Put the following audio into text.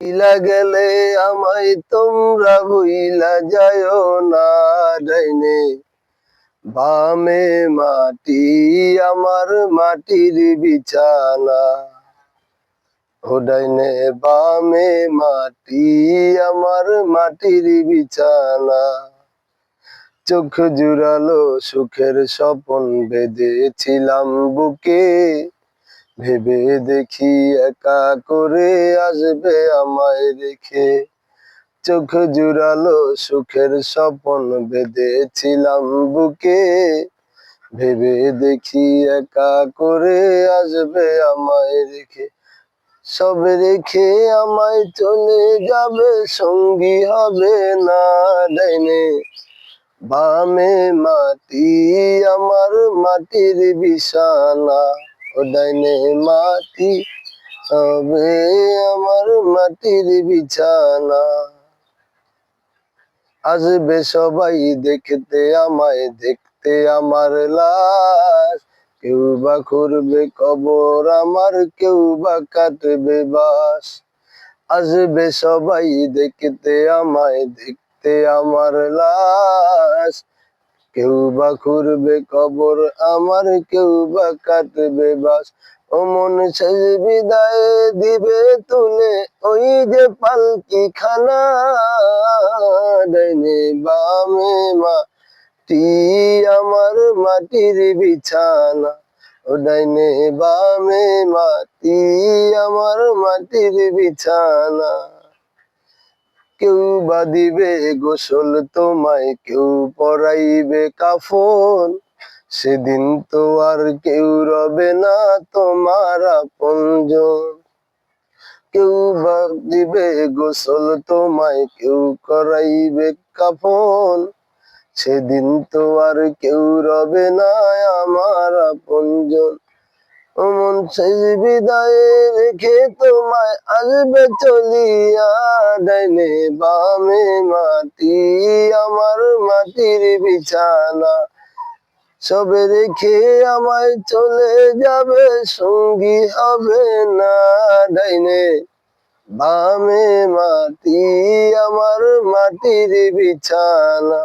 ইলা গেলে আমায় তোমরা ভুইলা যায়ও না। ডাইনে বামে মাটি আমার মাটির বিছানা, ও ডাইনে বামে মাটি আমার মাটির বিছানা। চোখ জুড়ালো সুখের স্বপন বেঁধেছিলাম বুকে, ভেবে দেখি একা করে আসবে আমায় রেখে। চোখ জুড়ালো সুখের স্বপন বেঁধেছিলাম বুকে, ভেবে দেখি একা করে আসবে আমায় রেখে। সব রেখে আমায় চলে যাবে, সঙ্গী হবে না। ডাইনে বামে মাটি আমার মাটির বিছানা, ও ডাইনে মাটি হবে আমার মাটির বিছানা। আসবে সবাই দেখতে আমায়, দেখতে আমার লাশ। কেউ বা করবে কবর আমার, কেউ বা কাটবে বাস। আসবে সবাই দেখতে আমায়, দেখতে আমার লাশ। কেউ বা করবে কবর আমার, কেউ বা কাটবে বাস। ও মন শেষ বিদায় দিবে তুলে ওই যে পালকি খানা। ডাইনে বামে মাটি আমার মাটির বিছানা, ও ডাইনে বামে মাটি আমার মাটির বিছানা। কেউ বা দিবে গোসল তোমায়, কেউ পরাইবে কাফন। সেদিন তো আর কেউ রবে না তোমার আপনজন। কেউ বা দিবে গোসল তোমায়, কেউ করাইবে কাফন। সেদিন তো আর কেউ রবে না আমার আপনজন। ও মন শেষ বিদায় রেখে তোমায় আসবে চলিয়া। ডাইনে বামে মাটি আমার মাটির বিছানা, সবে রেখে আমায় চলে যাবে, সঙ্গী হবে না। ডাইনে বামে মাটি আমার মাটির বিছানা।